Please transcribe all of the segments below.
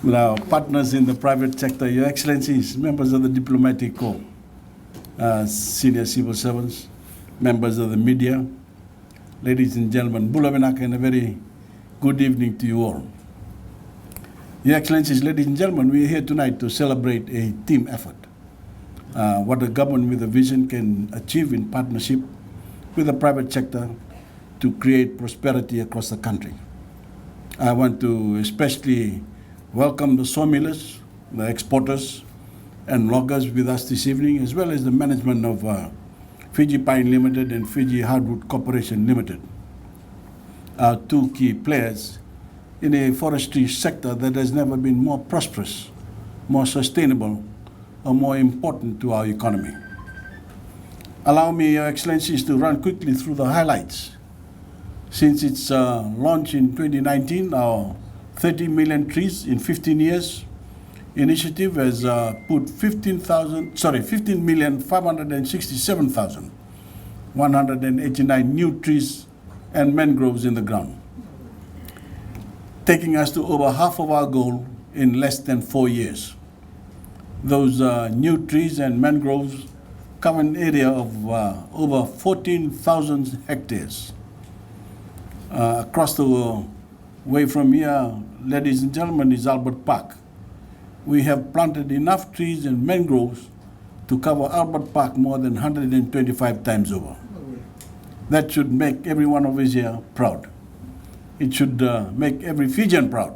with our partners in the private sector, Your Excellencies, members of the diplomatic corps, senior civil servants, members of the media, ladies and gentlemen, Bulawinak, and a very good evening to you all. Your Excellencies, ladies and gentlemen, we are here tonight to celebrate a team effort. What a government with a vision can achieve in partnership with the private sector to create prosperity across the country. I want to especially welcome the sawmillers, the exporters, and loggers with us this evening, as well as the management of Fiji Pine Limited and Fiji Hardwood Corporation Limited, our two key players in a forestry sector that has never been more prosperous, more sustainable, or more important to our economy. Allow me, Your Excellencies, to run quickly through the highlights. Since its launch in 2019, our 30 million trees in 15 years initiative has put 15,567,189 new trees and mangroves in the ground, taking us to over half of our goal in less than 4 years. Those new trees and mangroves cover an area of over 14,000 hectares. Across the way from here, ladies and gentlemen, is Albert Park. We have planted enough trees and mangroves to cover Albert Park more than 125 times over. That should make every one of us here proud. It should make every Fijian proud.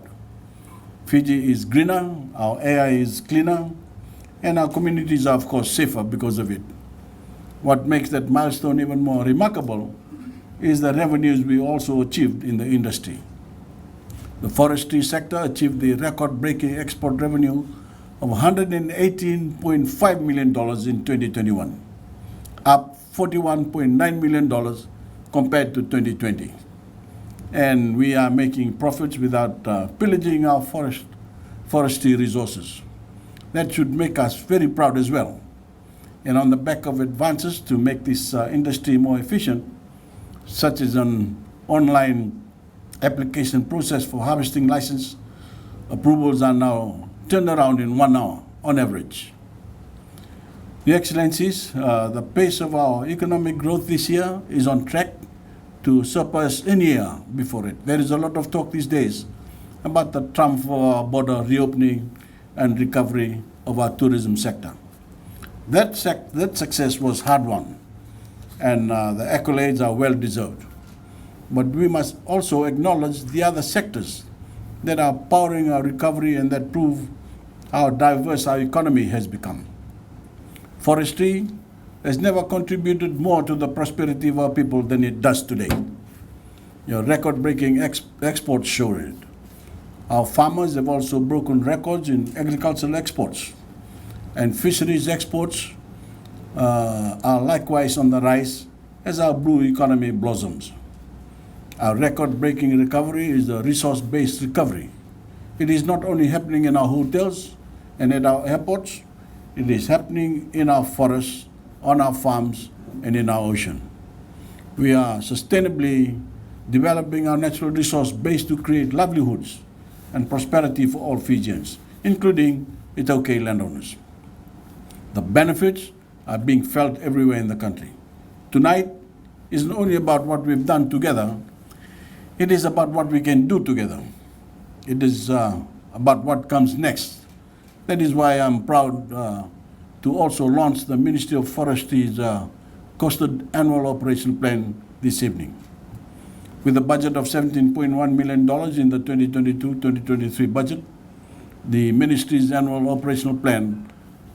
Fiji is greener, our air is cleaner, and our communities are, of course, safer because of it. What makes that milestone even more remarkable is the revenues we also achieved in the industry. The forestry sector achieved the record-breaking export revenue of $118.5 million in 2021, up $41.9 million compared to 2020. And we are making profits without pillaging our forestry resources. That should make us very proud as well. And on the back of advances to make this industry more efficient, such as an online application process for harvesting license, approvals are now turned around in 1 hour on average. Your Excellencies, the pace of our economic growth this year is on track to surpass any year before it. There is a lot of talk these days about the Trump border reopening and recovery of our tourism sector. That success was hard won, and the accolades are well deserved. But we must also acknowledge the other sectors that are powering our recovery and that prove how diverse our economy has become. Forestry has never contributed more to the prosperity of our people than it does today. Your record-breaking exports show it. Our farmers have also broken records in agricultural exports, and fisheries exports are likewise on the rise as our blue economy blossoms. Our record-breaking recovery is a resource-based recovery. It is not only happening in our hotels and at our airports, it is happening in our forests, on our farms, and in our ocean. We are sustainably developing our natural resource base to create livelihoods and prosperity for all Fijians, including Voreqe landowners. The benefits are being felt everywhere in the country. Tonight isn't only about what we've done together, it is about what we can do together. It is about what comes next. That is why I'm proud to also launch the Ministry of Forestry's Costed Annual Operation Plan this evening. With a budget of $17.1 million in the 2022-2023 budget, the Ministry's Annual Operational Plan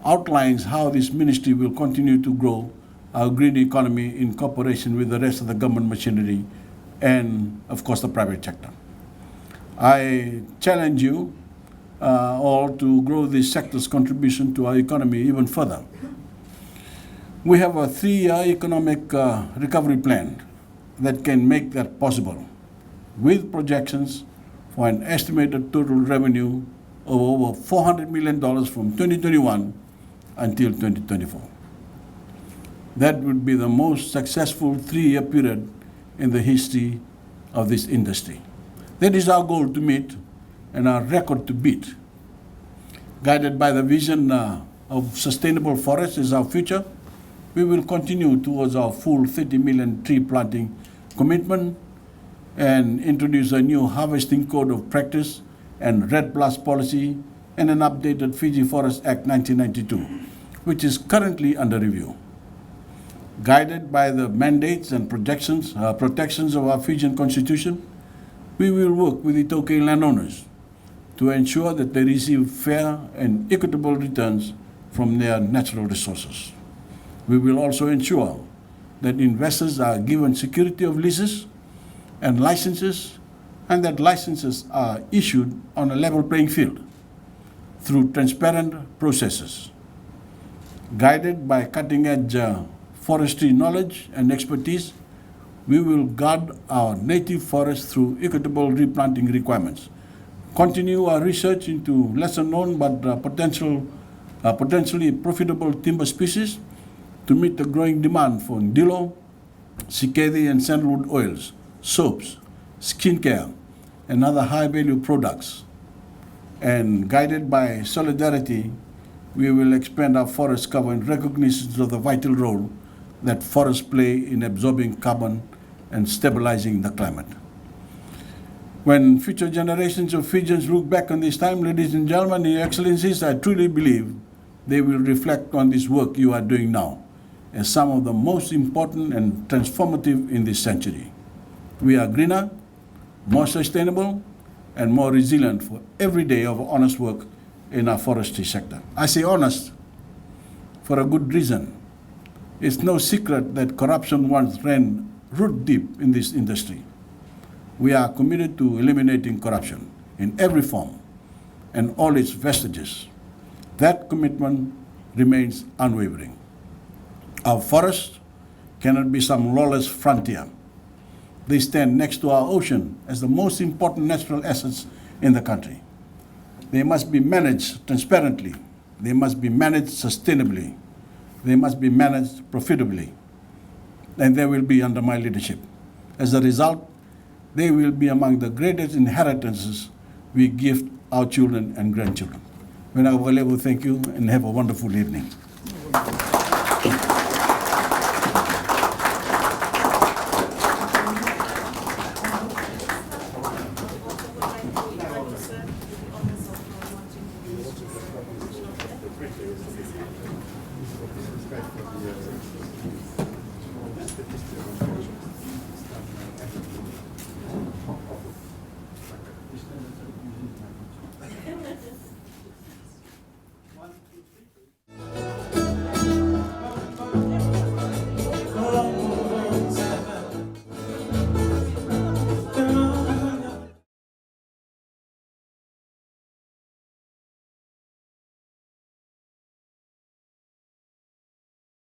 outlines how this ministry will continue to grow our green economy in cooperation with the rest of the government machinery and, of course, the private sector. I challenge you all to grow this sector's contribution to our economy even further. We have a 3-year economic recovery plan that can make that possible, with projections for an estimated total revenue of over $400 million from 2021 until 2024. That would be the most successful 3-year period in the history of this industry. That is our goal to meet and our record to beat. Guided by the vision of sustainable forests as our future, we will continue towards our full 30 million tree planting commitment and introduce a new harvesting code of practice and REDD+ policy and an updated Fiji Forest Act 1992, which is currently under review. Guided by the mandates and protections of our Fijian Constitution, we will work with Itoke landowners to ensure that they receive fair and equitable returns from their natural resources. We will also ensure that investors are given security of leases and licenses, and that licenses are issued on a level playing field through transparent processes. Guided by cutting-edge forestry knowledge and expertise, we will guard our native forests through equitable replanting requirements, continue our research into lesser-known but potentially profitable timber species to meet the growing demand for ndilo, cicada and sandalwood oils, soaps, skincare, and other high-value products. And guided by solidarity, we will expand our forest cover in recognition of the vital role that forests play in absorbing carbon and stabilizing the climate. When future generations of Fijians look back on this time, ladies and gentlemen, Your Excellencies, I truly believe they will reflect on this work you are doing now as some of the most important and transformative in this century. We are greener, more sustainable, and more resilient for every day of honest work in our forestry sector. I say honest for a good reason. It's no secret that corruption once ran root deep in this industry. We are committed to eliminating corruption in every form and all its vestiges. That commitment remains unwavering. Our forests cannot be some lawless frontier. They stand next to our ocean as the most important natural assets in the country. They must be managed transparently. They must be managed sustainably. They must be managed profitably. And they will be under my leadership. As a result, they will be among the greatest inheritances we give our children and grandchildren. Thank you and have a wonderful evening.